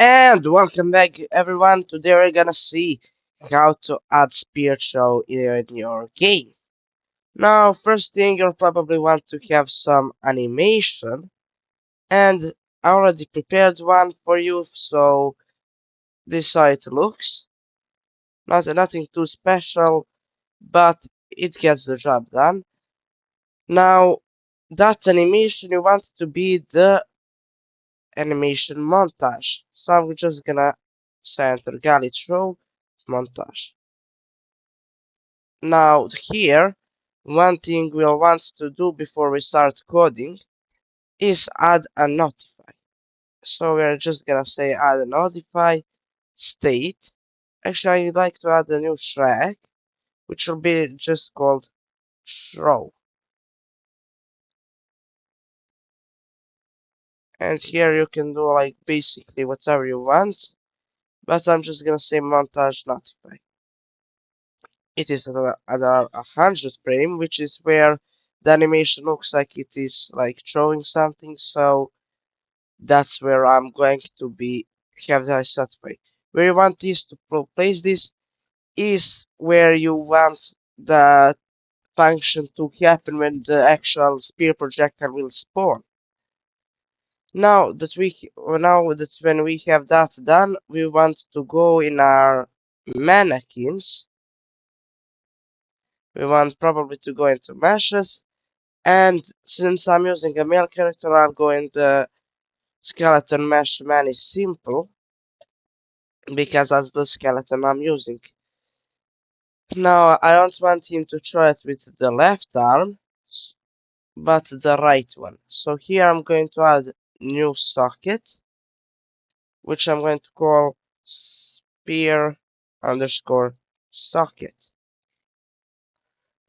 And welcome back, everyone. Today we're gonna see how to add Spear Throw in your game. Now, first thing you'll probably want to have some animation, and I already prepared one for you. So this is how it looks. Nothing too special, but it gets the job done. Now, that animation you want to be the animation montage. So I'm just gonna center Galley Throw montage. Now here, one thing we'll want to do before we start coding is add a notify. So we're just gonna say add a notify state. Actually, I'd like to add a new track, which will be just called throw. And here you can do like basically whatever you want, but I'm just gonna say montage notify. It is at a 100 frame, which is where the animation looks like it is like throwing something. So that's where I'm going to be have that satisfied. Where you want this to place this is where you want the function to happen when the actual spear projectile will spawn. Now that when we have that done, we want to go in our mannequins. We want probably to go into meshes, and since I'm using a male character, I'll go in the skeleton mesh man is simple because that's the skeleton I'm using. Now, I don't want him to try it with the left arm, but the right one. So here I'm going to add new socket, which I'm going to call spear underscore socket.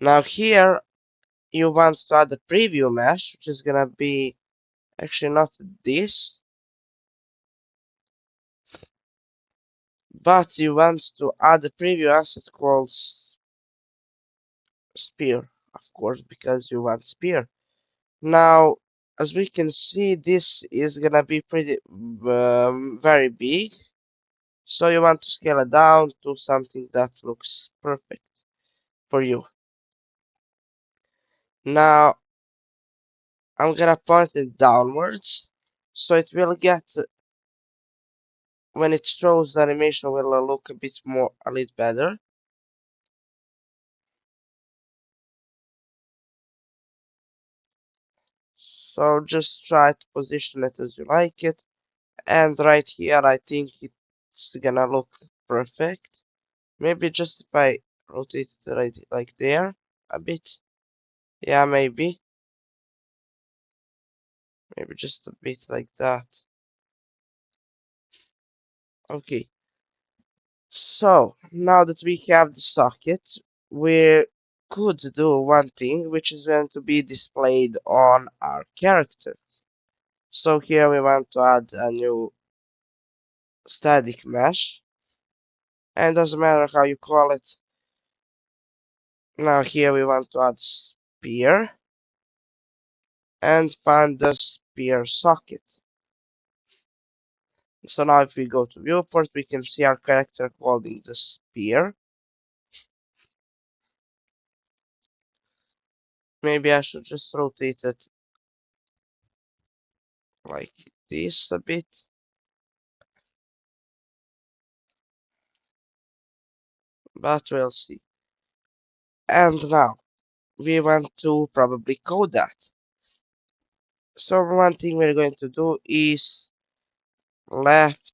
Now here you want to add a preview mesh, which is gonna be actually not this, but you want to add a preview asset called spear, of course, because you want spear. Now, as we can see, this is gonna be pretty very big. So you want to scale it down to something that looks perfect for you. Now, I'm gonna point it downwards, so it will get when it shows the animation will look a little better. So just try to position it as you like it. And right here, I think it's gonna look perfect. Maybe just if I rotate it right like there a bit. Yeah, maybe. Maybe just a bit like that. Okay. So now that we have the socket, we could do one thing, which is going to be displayed on our character. So here we want to add a new static mesh, and doesn't matter how you call it. Now here we want to add spear and find the spear socket. So now if we go to viewport, we can see our character holding the spear. Maybe I should just rotate it like this a bit. But we'll see. And now we want to probably code that. So one thing we're going to do is left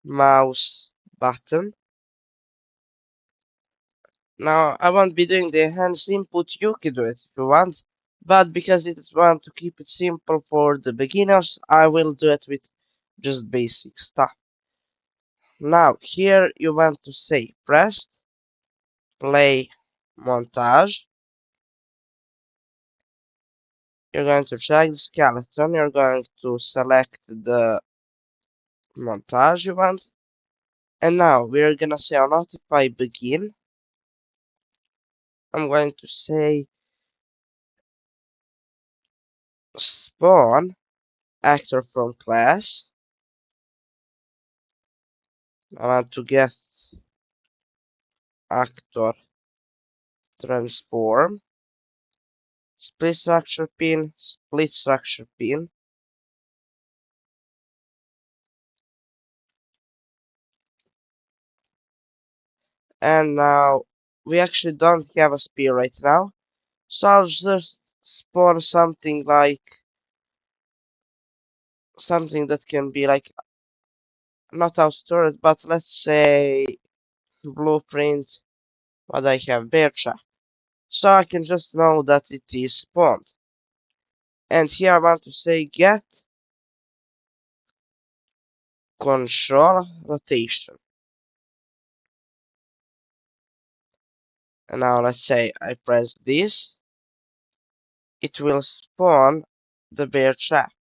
mouse button. Now I won't be doing the enhanced input, you can do it if you want, but because it is want to keep it simple for the beginners, I will do it with just basic stuff. Now here you want to say press play montage. You're going to check the skeleton, you're going to select the montage you want, and now we're gonna say on notify begin. I'm going to say spawn actor from class. I want to get actor transform, split structure pin, and now we actually don't have a spear right now, so I'll just spawn something that can be like not our storage, but let's say blueprint. What I have bear trap, so I can just know that it is spawned. And here I want to say get control rotation. And now let's say I press this, it will spawn the bear trap.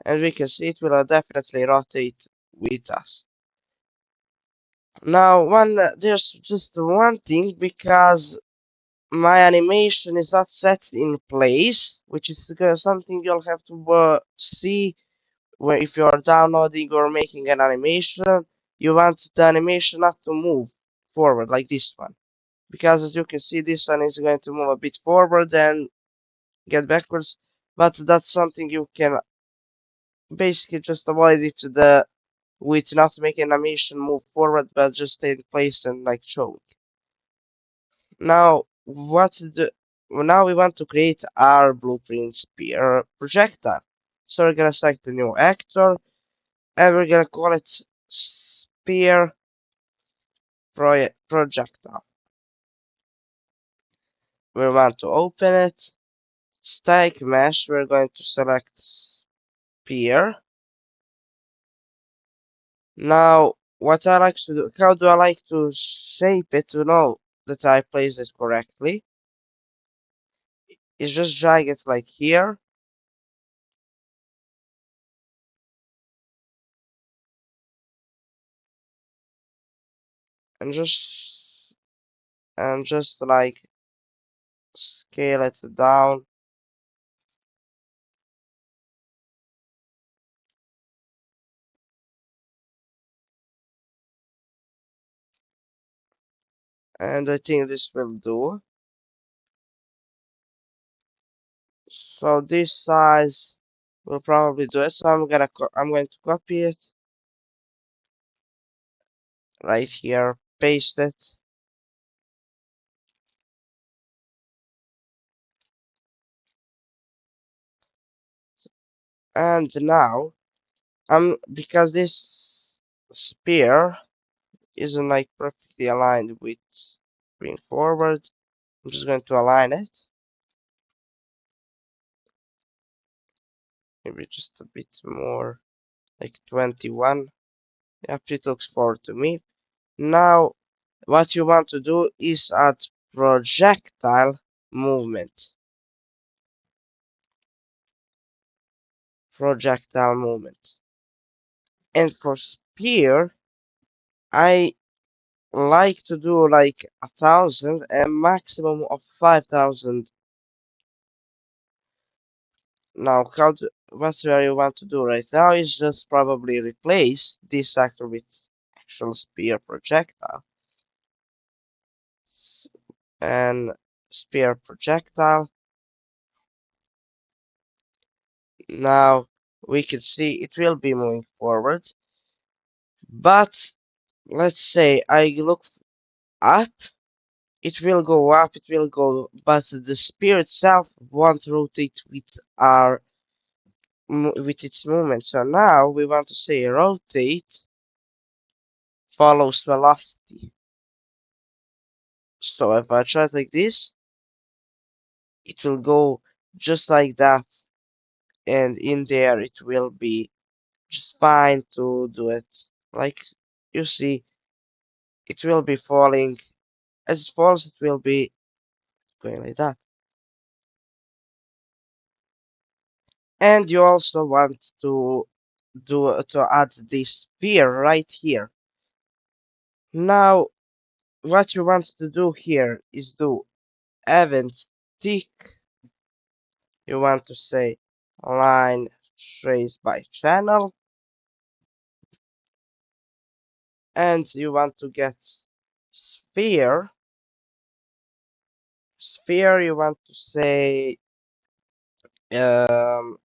And we can see it will definitely rotate with us. Now there's just one thing, because my animation is not set in place, which is something you'll have to see where if you are downloading or making an animation, you want the animation not to move forward like this one. Because as you can see, this one is going to move a bit forward and get backwards, but that's something you can basically just avoid it with not making animation move forward, but just stay in place and like show it. Now now we want to create our blueprint spear projectile. So we're gonna select the new actor and we're gonna call it spear projectile. We want to open it. Stack mesh, we're going to select spear. Now, what I like to do, how do I like to shape it to know that I placed it correctly? Is just drag it like here, and just like scale it down, and I think this will do. So this size will probably do it. So I'm going to copy it right here, paste it, and now because this spear isn't like perfectly aligned with going forward, I'm just going to align it, maybe just a bit more, like 21. Yeah, it looks forward to me. Now, what you want to do is add projectile movement. Projectile movement. And for spear, I like to do like 1,000 and maximum of 5,000. Now, what you want to do right now is just probably replace this actor with actual spear projectile and spear projectile. Now we can see it will be moving forward, but let's say I look up, it will go up, it will go, but the spear itself won't rotate with its movement. So now we want to say rotate follows velocity. So if I try it like this, it will go just like that, and in there it will be just fine to do it. Like you see, it will be falling. As it falls, it will be going like that. And you also want to add this sphere right here. Now, what you want to do here is do event stick. You want to say line trace by channel. and you want to get sphere. Sphere, you want to say um,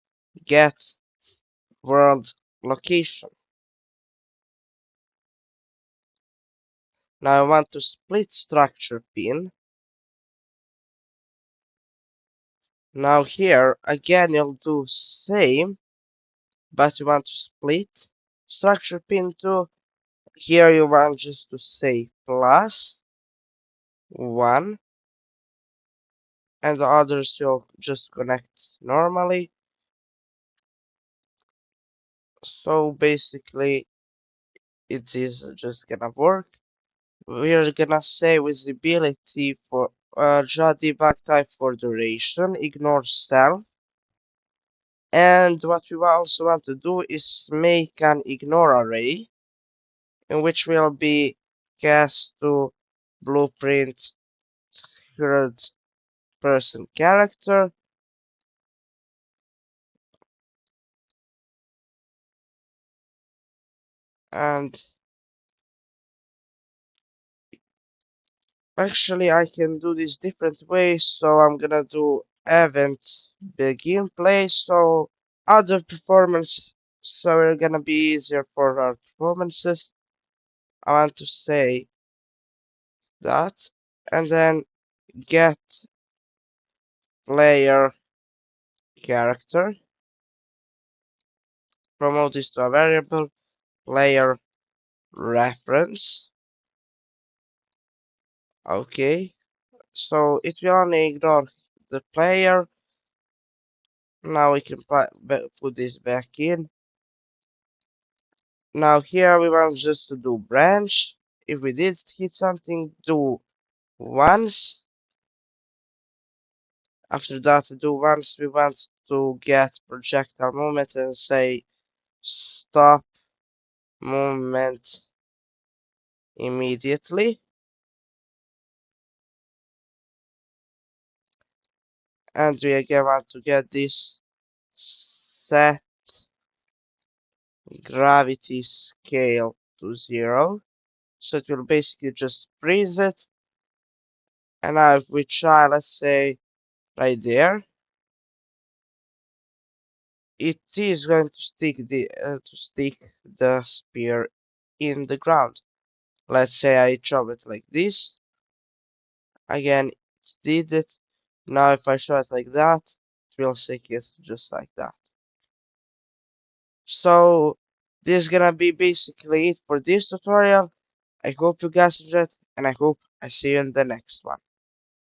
get world location. Now I want to split structure pin. Now here again you'll do same, but you want to split structure pin to. Here you want just to say +1, and the others you'll just connect normally. So basically it is just gonna work. We're gonna say visibility for draw debug type for duration, ignore self. And what we also want to do is make an ignore array in which will be cast to blueprint third person character. And actually I can do this different ways, so I'm gonna do event begin play, so other performance, so we're gonna be easier for our performances. I want to say that, and then get player character, promote this to a variable, player reference. Okay, so it will only ignore the player. Now we can put this back in. Now here we want just to do branch. If we did hit something, do once. After that, do once. We want to get projectile movement and say stop movement immediately. And we again want to get this set gravity scale to 0. So it will basically just freeze it. And now if we try, let's say, right there, it is going to stick the spear in the ground. Let's say I drop it like this. Again, it did it. Now if I show it like that, it will stick it just like that. So this is gonna be basically it for this tutorial. I hope you guys enjoyed, and I hope I see you in the next one.